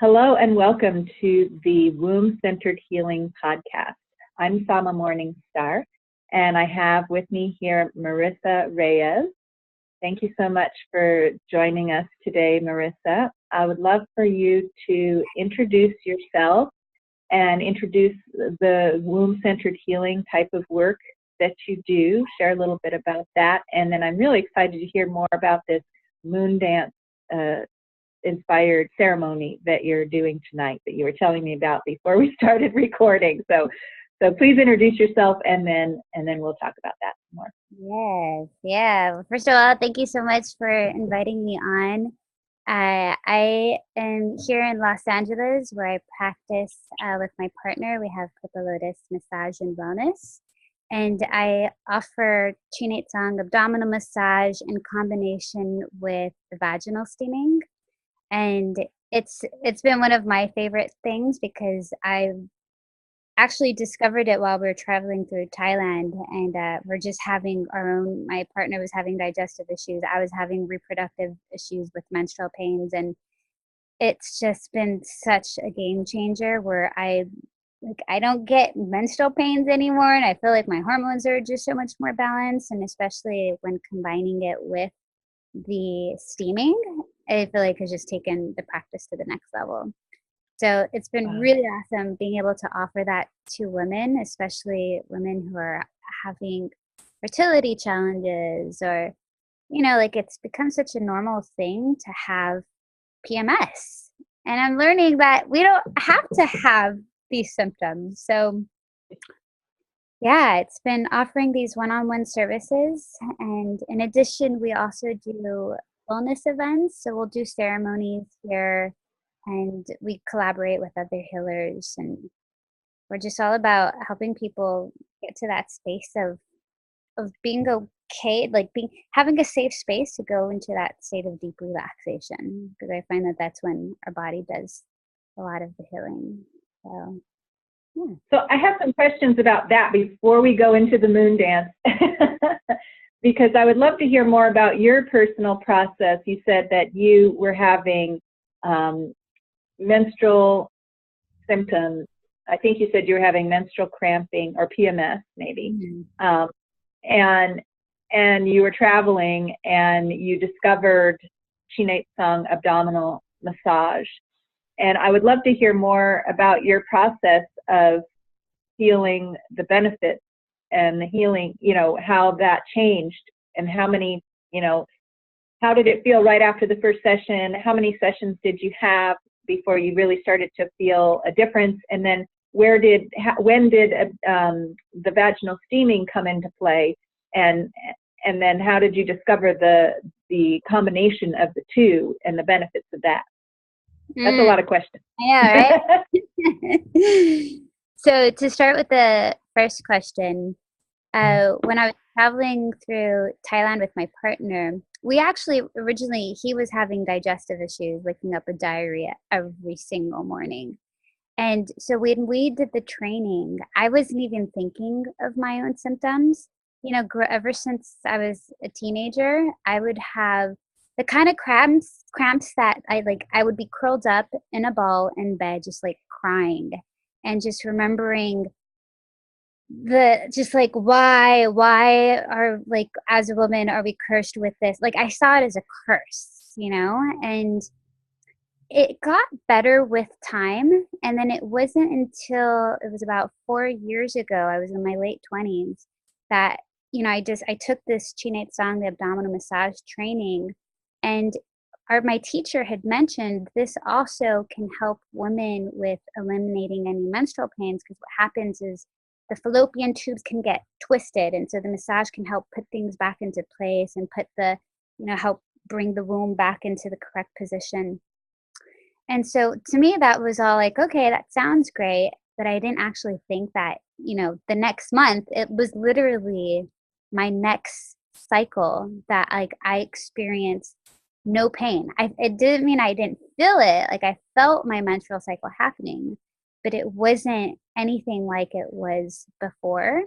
Hello and welcome to the Womb Centered Healing Podcast. I'm Sama Morningstar, and I have with me here Marisa Reyes. Thank you so much for joining us today, Marisa. I would love for you to introduce yourself and introduce the womb centered healing type of work that you do. Share a little bit about that, and then I'm really excited to hear more about this moon dance inspired ceremony that you're doing tonight that you were telling me about before we started recording. So please introduce yourself, and then we'll talk about that more. Yes, yeah. Well, first of all, thank you so much for inviting me on. I am here in Los Angeles where I practice with my partner. We have Purple Lotus Massage and Wellness. And I offer Tsang abdominal massage in combination with the vaginal steaming. And it's been one of my favorite things because I actually discovered it while we were traveling through Thailand, and we're just having my partner was having digestive issues. I was having reproductive issues with menstrual pains, and it's just been such a game changer where I don't get menstrual pains anymore, and I feel like my hormones are just so much more balanced, and especially when combining it with the steaming, I feel like it's just taken the practice to the next level. So it's been Wow. really awesome being able to offer that to women, especially women who are having fertility challenges, or, like it's become such a normal thing to have PMS. And I'm learning that we don't have to have these symptoms. So yeah, it's been offering these one-on-one services. And in addition, we also do wellness events. So we'll do ceremonies here, and we collaborate with other healers. And we're just all about helping people get to that space of being okay, like having a safe space to go into that state of deep relaxation. Because I find that that's when our body does a lot of the healing. So yeah. So I have some questions about that before we go into the moon dance, because I would love to hear more about your personal process. You said that you were having menstrual symptoms. I think you said you were having menstrual cramping or PMS maybe. Mm-hmm. And you were traveling and you discovered Tsang abdominal massage. And I would love to hear more about your process of feeling the benefits and the healing, how that changed, and how many, how did it feel right after the first session? How many sessions did you have before you really started to feel a difference? And then when did the vaginal steaming come into play? And then how did you discover the combination of the two and the benefits of that? That's a lot of questions. Yeah, right? So to start with the first question, when I was traveling through Thailand with my partner, we actually originally, he was having digestive issues, waking up with diarrhea every single morning. And so when we did the training, I wasn't even thinking of my own symptoms. Ever since I was a teenager, I would have the kind of cramps that I would be curled up in a ball in bed, just like crying, and just remembering why are, like, as a woman, are we cursed with this? Like, I saw it as a curse, and it got better with time. And then it wasn't until it was about 4 years ago, I was in my late 20s, that I took this Tsang, the abdominal massage training, and my teacher had mentioned this also can help women with eliminating any menstrual pains, because what happens is the fallopian tubes can get twisted, and so the massage can help put things back into place and help bring the womb back into the correct position. And so to me, that was all like, okay, that sounds great, but I didn't actually think that, the next month, it was literally my next cycle that, like, I experienced no pain. It didn't mean I didn't feel it. Like, I felt my menstrual cycle happening, but it wasn't anything like it was before.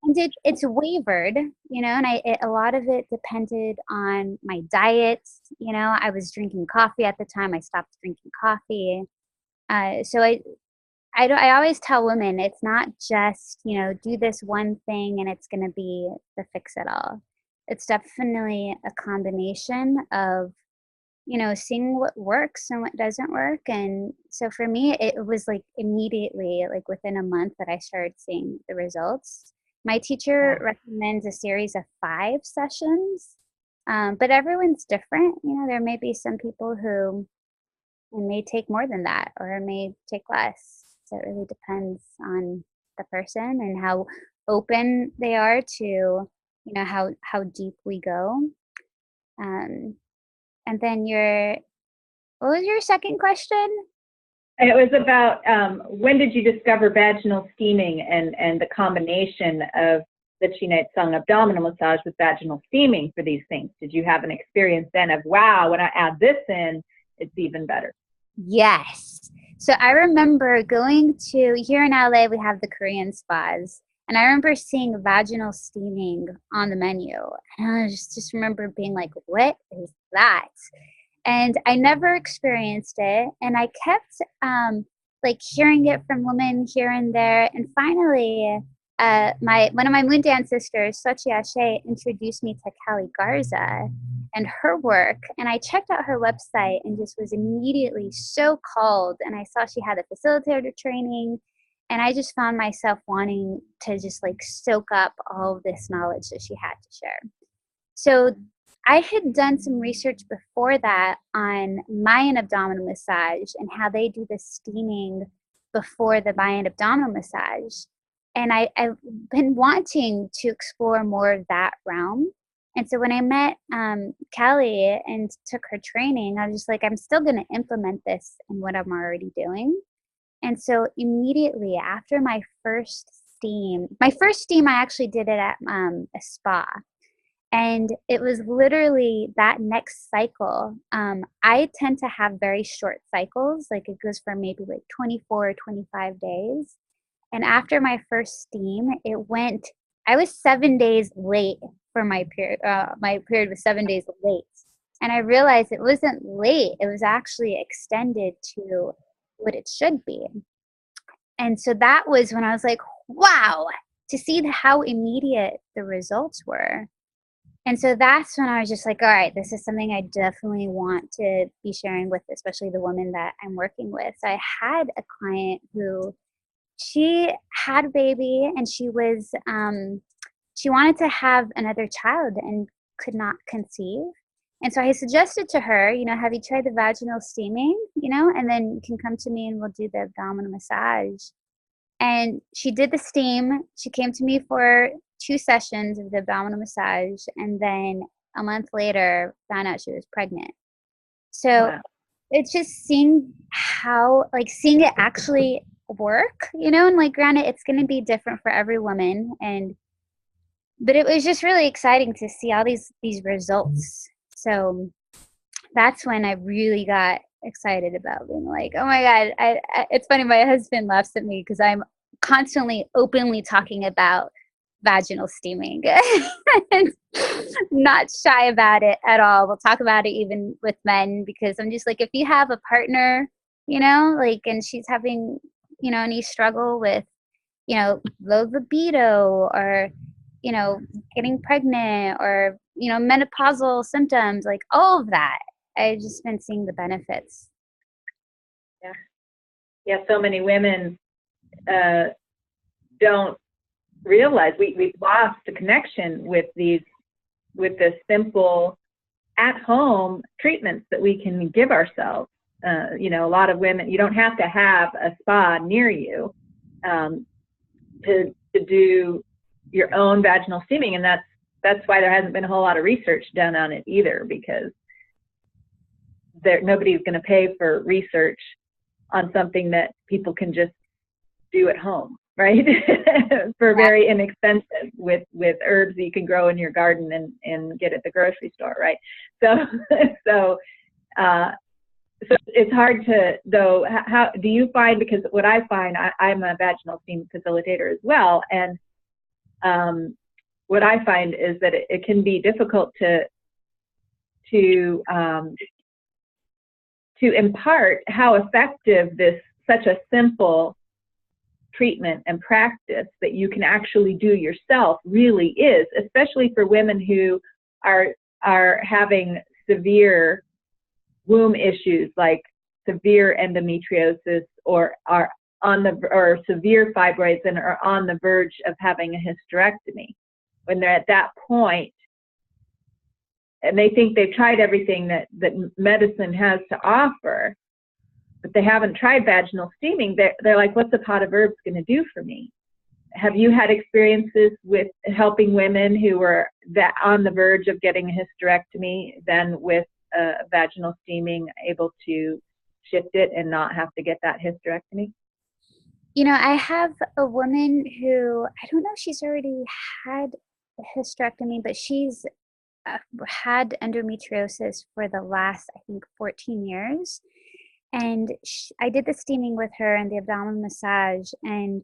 And it's wavered, and a lot of it depended on my diet. I was drinking coffee at the time. I stopped drinking coffee. So I always tell women it's not just, do this one thing and it's going to be the fix it all. It's definitely a combination of, seeing what works and what doesn't work. And so for me, it was like immediately, like within a month that I started seeing the results. My teacher Yeah. recommends a series of 5 sessions, but everyone's different. There may be some people who it may take more than that, or it may take less. So it really depends on the person and how open they are to, how deep we go. Um, and then what was your second question? It was about when did you discover vaginal steaming and the combination of the Chi Tsang abdominal massage with vaginal steaming for these things? Did you have an experience then of, wow, when I add this in, it's even better? Yes. So I remember going to, here in LA, we have the Korean spas. And I remember seeing vaginal steaming on the menu. And I just remember being like, what is that? And I never experienced it. And I kept like hearing it from women here and there. And finally, one of my moon dance sisters, Sochi Ashe, introduced me to Kelly Garza and her work. And I checked out her website and just was immediately so called. And I saw she had a facilitator training. And I just found myself wanting to just like soak up all of this knowledge that she had to share. So I had done some research before that on Mayan abdominal massage and how they do the steaming before the Mayan abdominal massage. And I've been wanting to explore more of that realm. And so when I met Kelly and took her training, I was just like, I'm still going to implement this in what I'm already doing. And so immediately after my first steam I actually did it at a spa. And it was literally that next cycle. I tend to have very short cycles, like it goes for maybe like 24 or 25 days. And after my first steam, I was 7 days late for my period. My period was 7 days late. And I realized it wasn't late, it was actually extended to what it should be. And so that was when I was like, wow, to see how immediate the results were. And so that's when I was just like, all right, this is something I definitely want to be sharing with, especially the women that I'm working with. So I had a client who she had a baby and she wanted to have another child and could not conceive. And so I suggested to her, have you tried the vaginal steaming, and then you can come to me and we'll do the abdominal massage. And she did the steam. She came to me for 2 sessions of the abdominal massage. And then a month later, found out she was pregnant. So wow. It's just seeing seeing it actually work, and like, granted, it's going to be different for every woman. But it was just really exciting to see all these results. So that's when I really got excited about being like, oh my God, it's funny. My husband laughs at me because I'm constantly openly talking about vaginal steaming and not shy about it at all. We'll talk about it even with men because I'm just like, if you have a partner, and she's having, any struggle with, low libido or, getting pregnant or, menopausal symptoms, like all of that, I've just been seeing the benefits. Yeah. So many women don't realize we've lost the connection with the simple at-home treatments that we can give ourselves. A lot of women, you don't have to have a spa near you to do your own vaginal steaming, and that's why there hasn't been a whole lot of research done on it either, because nobody's going to pay for research on something that people can just do at home, right? For very inexpensive with herbs that you can grow in your garden and get at the grocery store, right? So it's hard to, though, how do you find, because what I find, I'm a vaginal steam facilitator as well, and what I find is that it can be difficult to impart how effective this such a simple treatment and practice that you can actually do yourself really is, especially for women who are having severe womb issues like severe endometriosis or are on the or severe fibroids and are on the verge of having a hysterectomy. When they're at that point and they think they've tried everything that medicine has to offer, but they haven't tried vaginal steaming, they're like, what's a pot of herbs going to do for me? Have you had experiences with helping women who were on the verge of getting a hysterectomy, then with vaginal steaming able to shift it and not have to get that hysterectomy? You know, I have a woman who, I don't know if she's already had a hysterectomy, but she's had endometriosis for the last, I think, 14 years. And I did the steaming with her and the abdominal massage. And,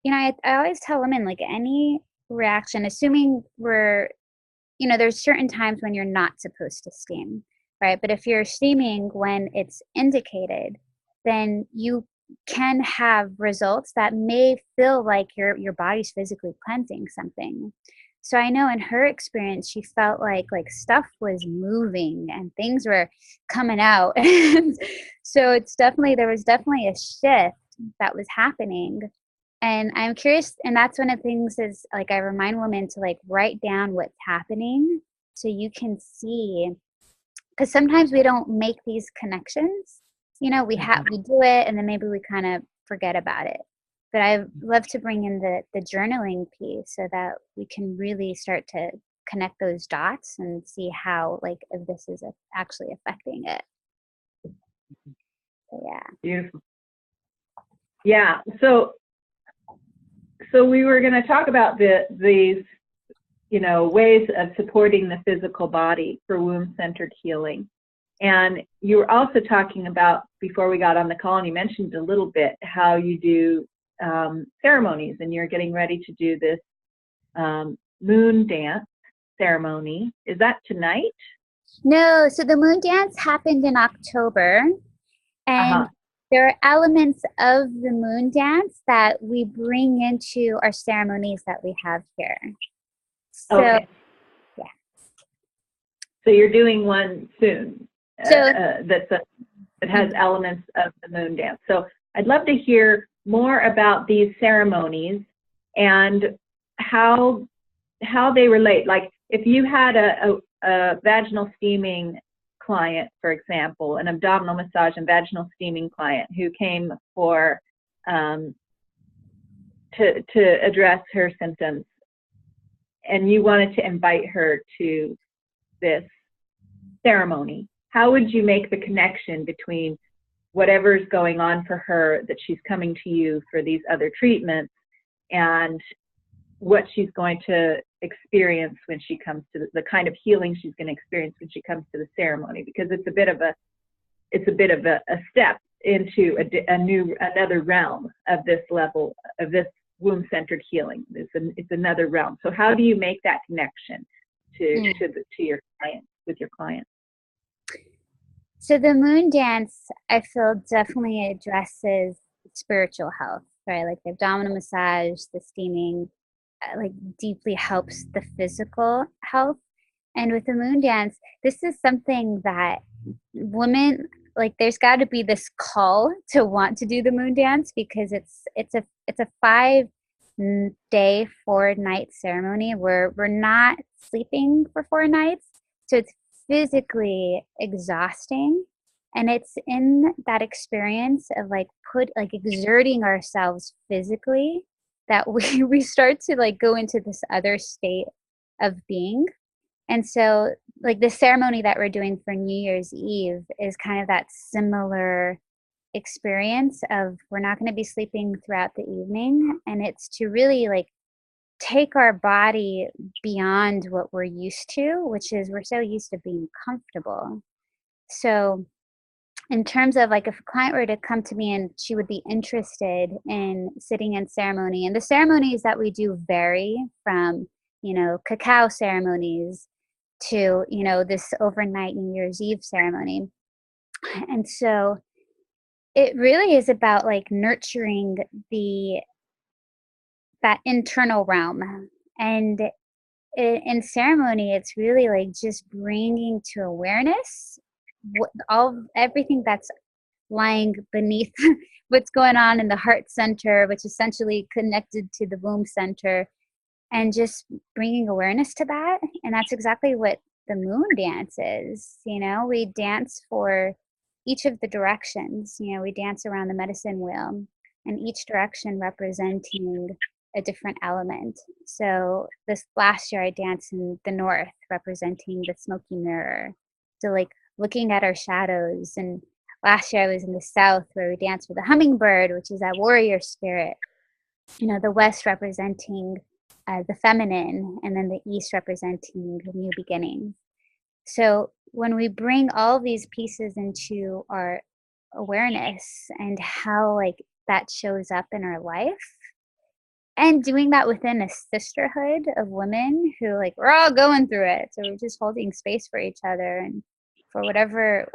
you know, I always tell women, like, any reaction, assuming there's certain times when you're not supposed to steam, right? But if you're steaming when it's indicated, then you can have results that may feel like your body's physically cleansing something. So I know in her experience, she felt like stuff was moving and things were coming out. And so there was definitely a shift that was happening. And I'm curious, and that's one of the things is, like, I remind women to, like, write down what's happening so you can see, because sometimes we don't make these connections. You know, we do it and then maybe we kind of forget about it. But I love to bring in the journaling piece so that we can really start to connect those dots and see how, like, if this is actually affecting it. So, yeah. Beautiful. Yeah. So we were going to talk about these, ways of supporting the physical body for womb-centered healing. And you were also talking about, before we got on the call, and you mentioned a little bit how you do ceremonies, and you're getting ready to do this moon dance ceremony. Is that tonight? No, so the moon dance happened in October, and there are elements of the moon dance that we bring into our ceremonies that we have here. So, okay. Yeah. So you're doing one soon So that has elements of the moon dance. So I'd love to hear more about these ceremonies and how they relate. Like, if you had a vaginal steaming client, for example, an abdominal massage and vaginal steaming client who came for to address her symptoms, and you wanted to invite her to this ceremony, how would you make the connection between whatever's going on for her, that she's coming to you for these other treatments, and what she's going to experience when she comes to the kind of healing she's going to experience when she comes to the ceremony? Because it's a bit of a step into another realm of this level of this womb-centered healing. It's another realm. So how do you make that connection to your client, with your client? So the moon dance, I feel, definitely addresses spiritual health, right? Like the abdominal massage, the steaming, like, deeply helps the physical health. And with the moon dance, this is something that women, like, there's got to be this call to want to do the moon dance, because it's a 5-day, 4-night ceremony where we're not sleeping for 4 nights. So it's physically exhausting, and it's in that experience of exerting ourselves physically that we start to, like, go into this other state of being. And so, like, the ceremony that we're doing for New Year's Eve is kind of that similar experience of, we're not going to be sleeping throughout the evening, and it's to really, like, take our body beyond what we're used to, which is we're so used to being comfortable. So in terms of, like, if a client were to come to me and she would be interested in sitting in ceremony, and the ceremonies that we do vary from, cacao ceremonies to, this overnight New Year's Eve ceremony. And so it really is about like nurturing that internal realm. And in ceremony, it's really like just bringing to awareness everything that's lying beneath what's going on in the heart center, which is essentially connected to the womb center, and just bringing awareness to that. And that's exactly what the moon dance is. We dance for each of the directions. We dance around the medicine wheel, and each direction representing a different element. So this last year I danced in the north, representing the smoky mirror. So like looking at our shadows. And last year I was in the south, where we danced with the hummingbird, which is that warrior spirit. The west representing the feminine, and then the east representing the new beginning. So when we bring all these pieces into our awareness and how like that shows up in our life, and doing that within a sisterhood of women who like we're all going through it, so we're just holding space for each other, and for whatever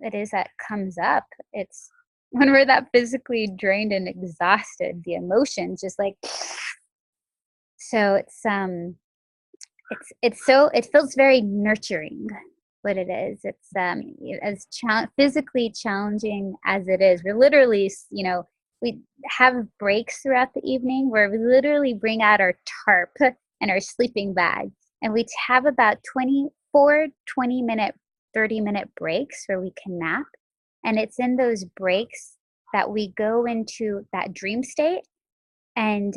it is that comes up, it's when we're that physically drained and exhausted, the emotions just like, so it feels very nurturing. What it is, it's as physically challenging as it is. We're literally, we have breaks throughout the evening where we literally bring out our tarp and our sleeping bag, and we have about 20-minute, 30-minute breaks where we can nap. And it's in those breaks that we go into that dream state. And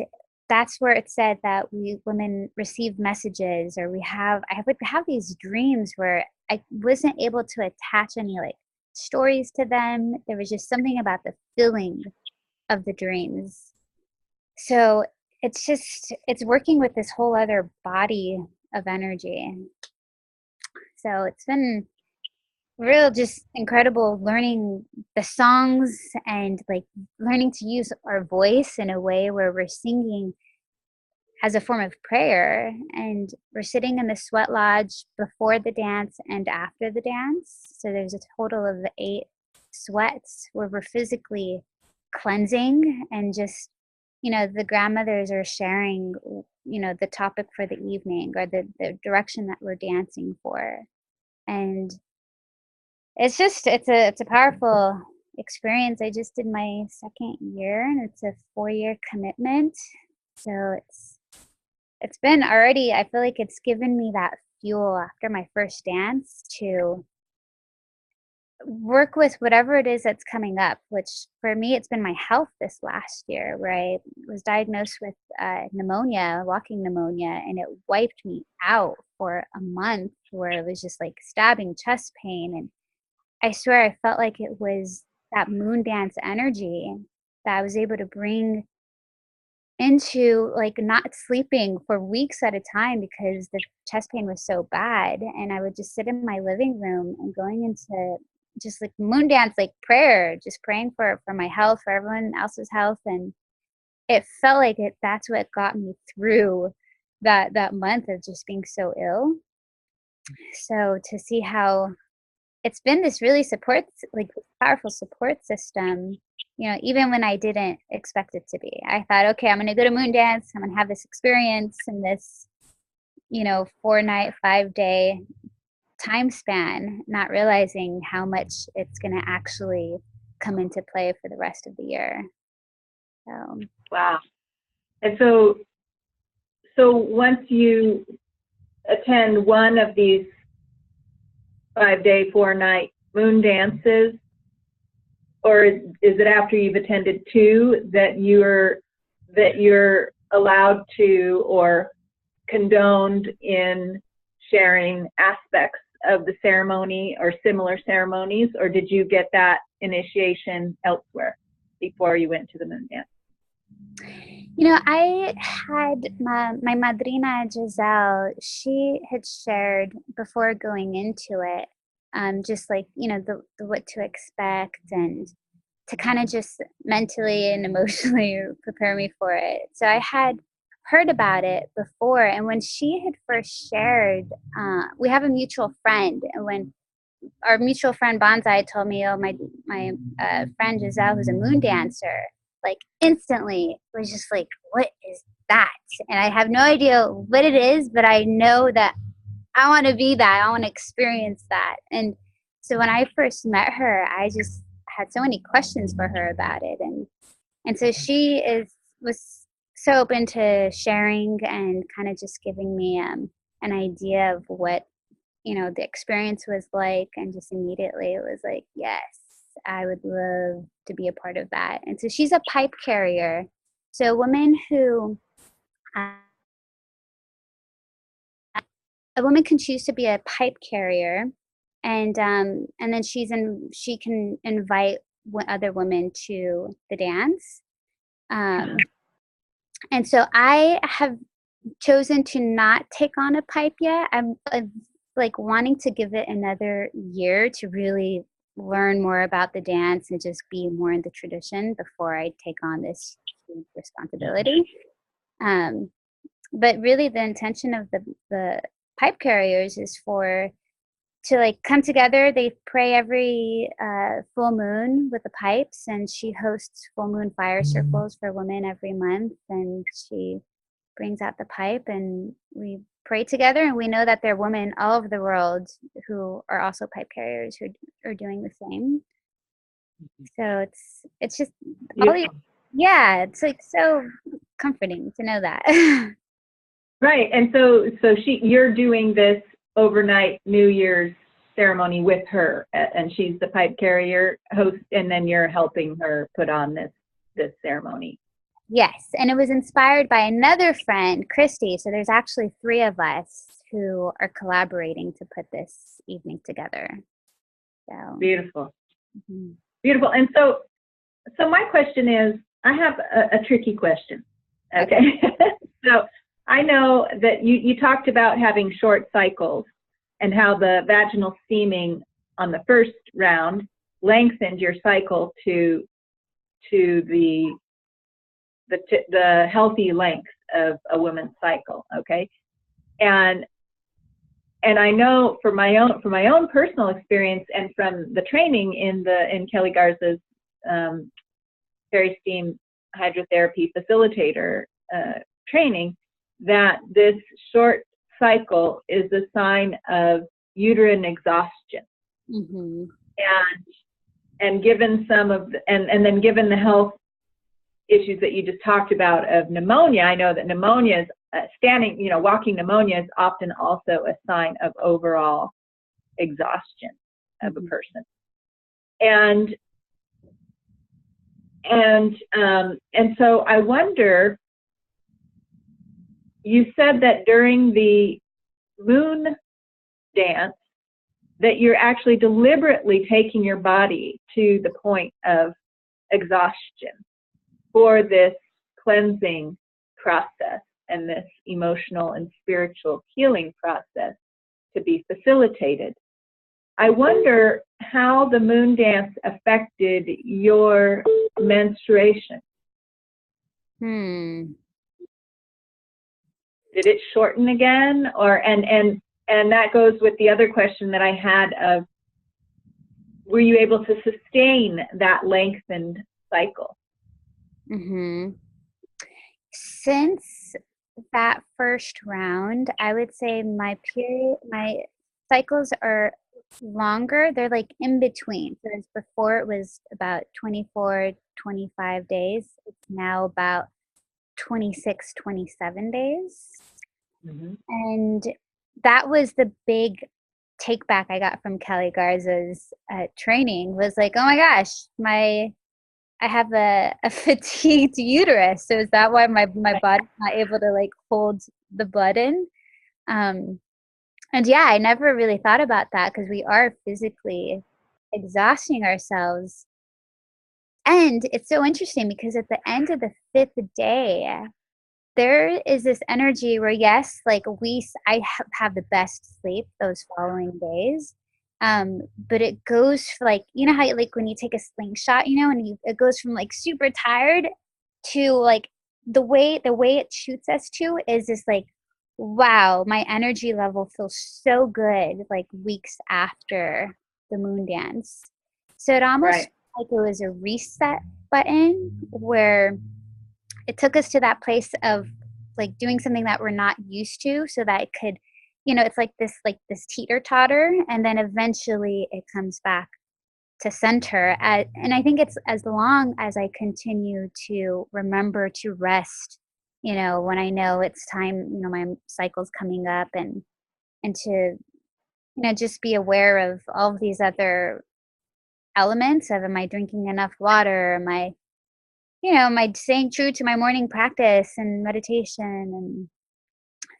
that's where it said that we women receive messages, or I would have these dreams where I wasn't able to attach any like stories to them. There was just something about the feeling of the dreams. So it's working with this whole other body of energy. So it's been real just incredible learning the songs, and like learning to use our voice in a way where we're singing as a form of prayer. And we're sitting in the sweat lodge before the dance and after the dance. So there's a total of 8 sweats where we're physically cleansing, and just, the grandmothers are sharing, the topic for the evening, or the direction that we're dancing for. And it's a powerful experience. I just did my 2nd year, and it's a 4-year commitment. So it's been already, I feel like it's given me that fuel after my first dance to work with whatever it is that's coming up, which for me, it's been my health this last year, where I was diagnosed with pneumonia, walking pneumonia, and it wiped me out for a month, where it was just like stabbing chest pain. And I swear I felt like it was that moon dance energy that I was able to bring into like not sleeping for weeks at a time because the chest pain was so bad. And I would just sit in my living room and going into just like moon dance, like prayer, just praying for my health, for everyone else's health. And it felt like that's what got me through that month of just being so ill. So to see how it's been this really powerful support system, even when I didn't expect it to be. I thought, okay, I'm going to go to moon dance. I'm going to have this experience in this, 4-night, 5-day time span, not realizing how much it's going to actually come into play for the rest of the year. So. Wow. And so once you attend one of these 5-day, 4-night moon dances, or is it after you've attended 2 that you're allowed to or condoned in sharing aspects of the ceremony or similar ceremonies, or did you get that initiation elsewhere before you went to the moon dance? I had my madrina Giselle. She had shared before going into it, just like the what to expect, and to kind of just mentally and emotionally prepare me for it. So I had heard about it before, and when she had first shared, we have a mutual friend, and when our mutual friend Bonsai told me, oh, my friend Giselle, who's a moon dancer, like instantly was just like, what is that? And I have no idea what it is, but I know that I want to be that. I want to experience that. And so when I first met her, I just had so many questions for her about it. And so she was so open to sharing and kind of just giving me an idea of what, the experience was like. And just immediately it was like, yes, I would love to be a part of that. And so she's a pipe carrier. So uh, a woman can choose to be a pipe carrier, and then she can invite other women to the dance. And so I have chosen to not take on a pipe yet. I'm like wanting to give it another year to really learn more about the dance and just be more in the tradition before I take on this huge responsibility. But really the intention of the pipe carriers is to like come together. They pray every full moon with the pipes, and she hosts full moon fire circles for women every month, and she brings out the pipe and we pray together. And we know that there are women all over the world who are also pipe carriers who are doing the same. So it's just yeah, it's like so comforting to know that. Right. And so you're doing this overnight New Year's ceremony with her, and she's the pipe carrier host, and then you're helping her put on this ceremony. Yes, and it was inspired by another friend, Christy. So there's actually 3 of us who are collaborating to put this evening together. So beautiful. Mm-hmm. Beautiful. And so my question is, I have a tricky question. Okay. So I know that you talked about having short cycles and how the vaginal steaming on the first round lengthened your cycle to the healthy length of a woman's cycle. Okay. And I know from my own personal experience and from the training in Kelly Garza's peri-steam hydrotherapy facilitator training, that this short cycle is a sign of uterine exhaustion. Mm-hmm. And given then given the health issues that you just talked about of pneumonia, I know that pneumonia is walking pneumonia is often also a sign of overall exhaustion of a person. And so I wonder, you said that during the moon dance that you're actually deliberately taking your body to the point of exhaustion for this cleansing process and this emotional and spiritual healing process to be facilitated. I wonder how the moon dance affected your menstruation. Did it shorten again, and that goes with the other question that I had of, were you able to sustain that lengthened cycle? Mm-hmm. Since that first round, I would say my cycles are longer. They're like in between. So before it was about 24, 25 days. It's now about 26, 27 days. Mm-hmm. And that was the big take back I got from Kelly Garza's training, was like, oh my gosh, I have a fatigued uterus. So is that why my body's not able to like hold the blood in? And yeah, I never really thought about that, because we are physically exhausting ourselves. And it's so interesting because at the end of the 5th day, there is this energy where, yes, like I have the best sleep those following days. But it goes for like, you know how like when you take a slingshot, and it goes from like super tired to like the way it shoots us to is this like, wow, my energy level feels so good like weeks after the moon dance. So it almost Right. felt like it was a reset button where it took us to that place of like doing something that we're not used to so that it could, it's like this teeter totter, and then eventually it comes back to center. And I think it's as long as I continue to remember to rest, when I know it's time, my cycle's coming up, and to, just be aware of all of these other elements of, am I drinking enough water? Am I, am I staying true to my morning practice and meditation? And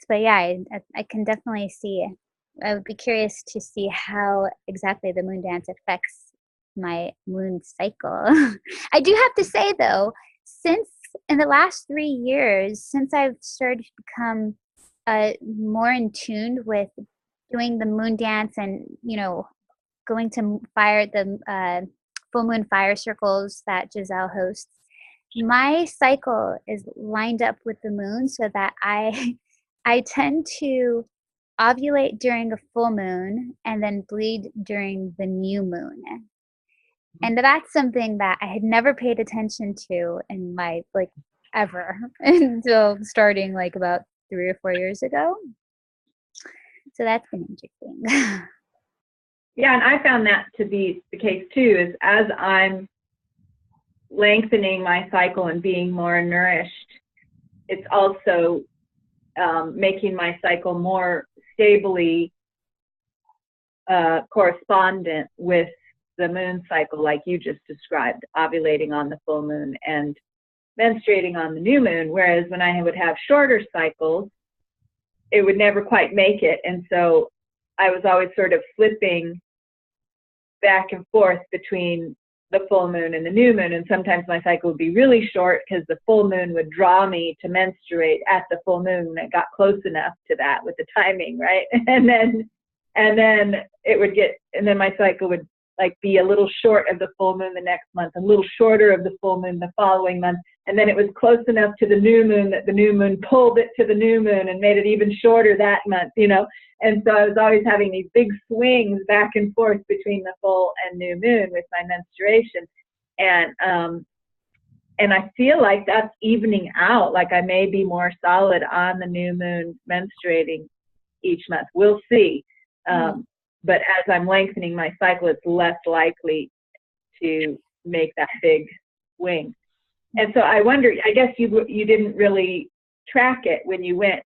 but yeah, I can definitely see. I would be curious to see how exactly the moon dance affects my moon cycle. I do have to say though, since in the last 3 years, since I've started to become more in tune with doing the moon dance and going to the full moon fire circles that Giselle hosts, my cycle is lined up with the moon so that I tend to ovulate during a full moon and then bleed during the new moon. And that's something that I had never paid attention to in my ever until starting about 3 or 4 years ago. So that's been interesting. Yeah, and I found that to be the case too, is as I'm lengthening my cycle and being more nourished, it's also making my cycle more stably correspondent with the moon cycle, like you just described, ovulating on the full moon and menstruating on the new moon. Whereas when I would have shorter cycles, it would never quite make it. And so I was always sort of flipping back and forth between the full moon and the new moon. And sometimes my cycle would be really short because the full moon would draw me to menstruate at the full moon. And it got close enough to that with the timing, right? And then it would get, and then my cycle would be a little short of the full moon the next month, a little shorter of the full moon the following month. And then it was close enough to the new moon that the new moon pulled it to the new moon and made it even shorter that month, And so I was always having these big swings back and forth between the full and new moon with my menstruation. And I feel like that's evening out. Like I may be more solid on the new moon menstruating each month. We'll see. But as I'm lengthening my cycle, it's less likely to make that big swing. And so I wonder, I guess you didn't really track it when you went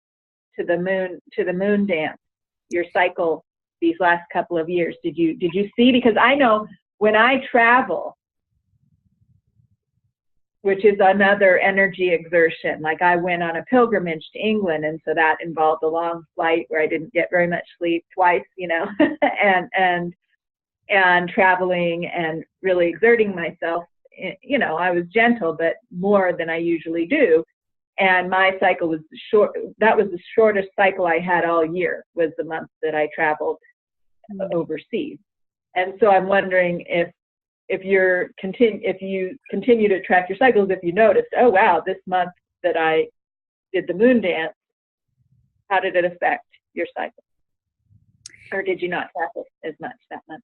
to the moon dance, your cycle these last couple of years. Did you see? Because I know when I travel, which is another energy exertion, like I went on a pilgrimage to England, and so that involved a long flight where I didn't get very much sleep twice, and traveling and really exerting myself. I was gentle, but more than I usually do. And my cycle was short. That was the shortest cycle I had all year, was the month that I traveled overseas. And so I'm wondering if you continue to track your cycles, if you noticed, oh wow, this month that I did the moon dance, how did it affect your cycle? Or did you not track it as much that month?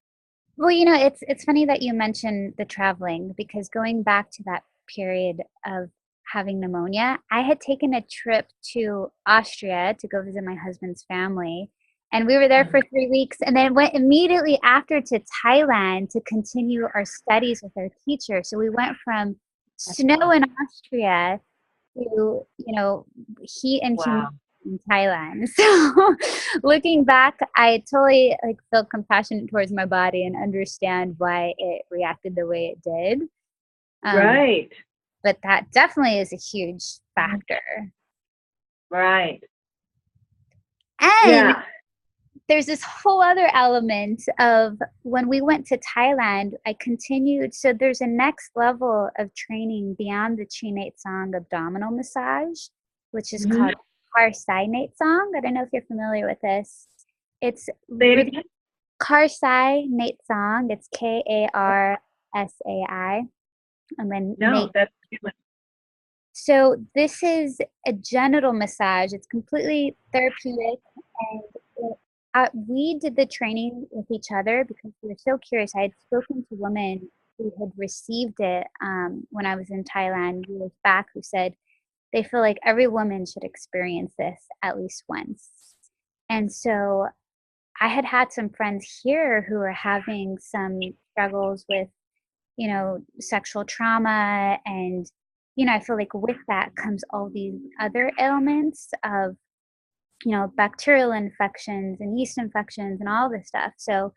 Well, it's funny that you mentioned the traveling, because going back to that period of having pneumonia, I had taken a trip to Austria to go visit my husband's family. And we were there for 3 weeks, and then went immediately after to Thailand to continue our studies with our teacher. So we went from snow in Austria to, heat and humidity in Thailand. So looking back, I totally felt compassionate towards my body and understand why it reacted the way it did. Right. But that definitely is a huge factor. Right. And there's this whole other element of when we went to Thailand, I continued. So there's a next level of training beyond the Chinate Tsang abdominal massage, which is called Karsai Tsang. I don't know if you're familiar with this. It's Karsai Tsang. It's Karsai. And then no, that's so this is a genital massage. It's completely therapeutic, and it We did the training with each other because we were so curious. I had spoken to women who had received it when I was in Thailand years back, who said they feel like every woman should experience this at least once. And so I had some friends here who were having some struggles with, sexual trauma. And, I feel like with that comes all these other ailments of, bacterial infections and yeast infections and all this stuff. So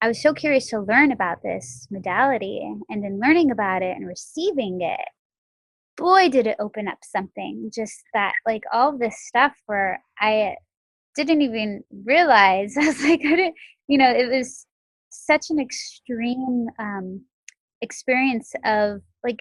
I was so curious to learn about this modality, and then learning about it and receiving it, boy, did it open up something. Just that, like, all this stuff where I didn't even realize. I was like, I didn't, it was such an extreme experience of, like,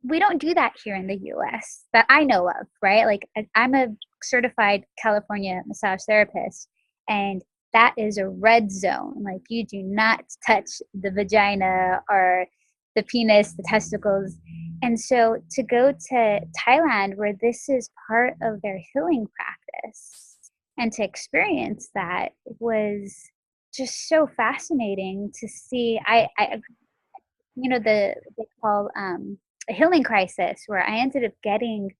we don't do that here in the US that I know of, right? Like, I'm a certified California massage therapist, and that is a red zone. Like, you do not touch the vagina or the penis, the testicles. And so to go to Thailand, where this is part of their healing practice, and to experience that was just so fascinating to see. They call a healing crisis, where I ended up getting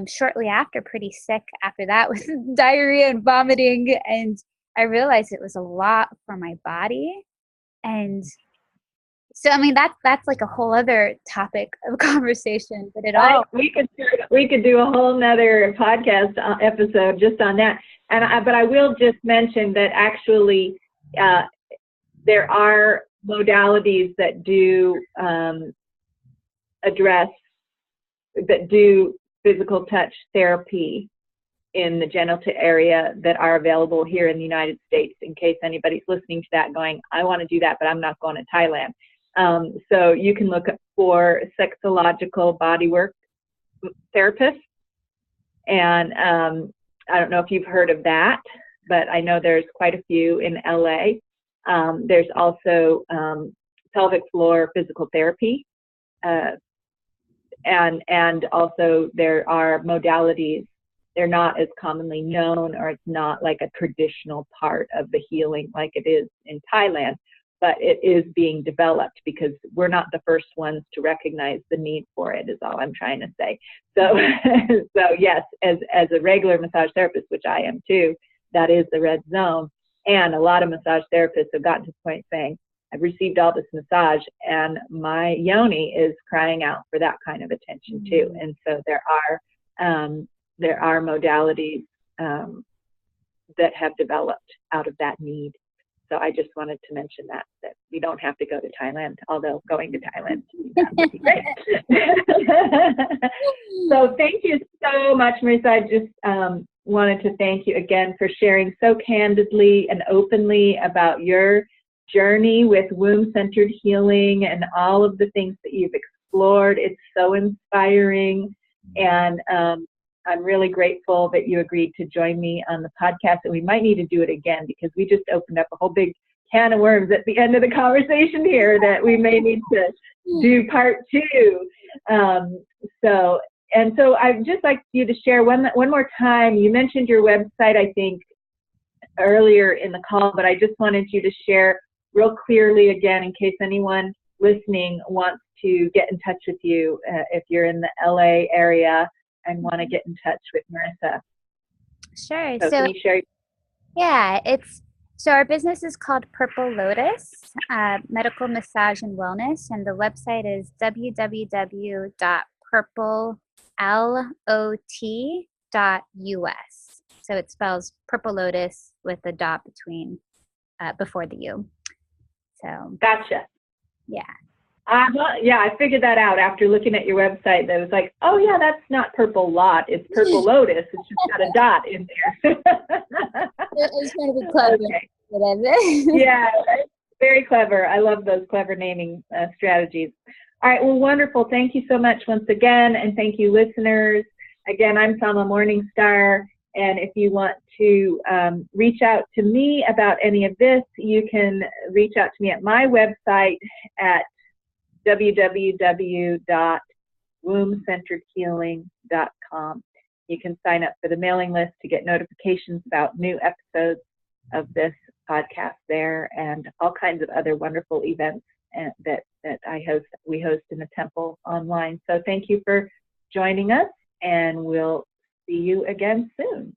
shortly after pretty sick after that with diarrhea and vomiting, and I realized it was a lot for my body. And so, I mean, that's like a whole other topic of conversation, but we could do a whole nother podcast episode just on that. But I will just mention that actually there are modalities that do do physical touch therapy in the genital area that are available here in the United States, in case anybody's listening to that going, I want to do that, but I'm not going to Thailand. So you can look for sexological bodywork therapists. And I don't know if you've heard of that, but I know there's quite a few in LA. There's also pelvic floor physical therapy. And also there are modalities. They're not as commonly known, or it's not like a traditional part of the healing like it is in Thailand, but it is being developed because we're not the first ones to recognize the need for it, is all I'm trying to say. So, so yes, as a regular massage therapist, which I am too, that is the red zone. And a lot of massage therapists have gotten to the point saying, I've received all this massage and my yoni is crying out for that kind of attention too. And so there are modalities that have developed out of that need. So I just wanted to mention that we don't have to go to Thailand, although going to Thailand would be great. So thank you so much, Marisa. I just wanted to thank you again for sharing so candidly and openly about your journey with womb-centered healing and all of the things that you've explored. It's so inspiring, and I'm really grateful that you agreed to join me on the podcast, and we might need to do it again because we just opened up a whole big can of worms at the end of the conversation here that we may need to do part two. So I'd just like you to share one more time. You mentioned your website, I think, earlier in the call, but I just wanted you to share real clearly again in case anyone listening wants to get in touch with you if you're in the LA area and want to get in touch with Marisa. Sure. So can you share? Yeah, so our business is called Purple Lotus Medical Massage and Wellness, and the website is www.purplelot.us. So it spells Purple Lotus with a dot between before the U. So gotcha. Yeah. Yeah, I figured that out after looking at your website. That was like, oh yeah, that's not Purple Lot, it's Purple Lotus. It's just got a dot in there. It was trying to be clever. Okay. Yeah, very clever. I love those clever naming strategies. All right, well, wonderful. Thank you so much once again, and thank you, listeners. Again, I'm Salma Morningstar, and if you want to reach out to me about any of this, you can reach out to me at my website at www.wombcenteredhealing.com. You can sign up for the mailing list to get notifications about new episodes of this podcast there, and all kinds of other wonderful events that we host in the temple online. So thank you for joining us, and we'll see you again soon.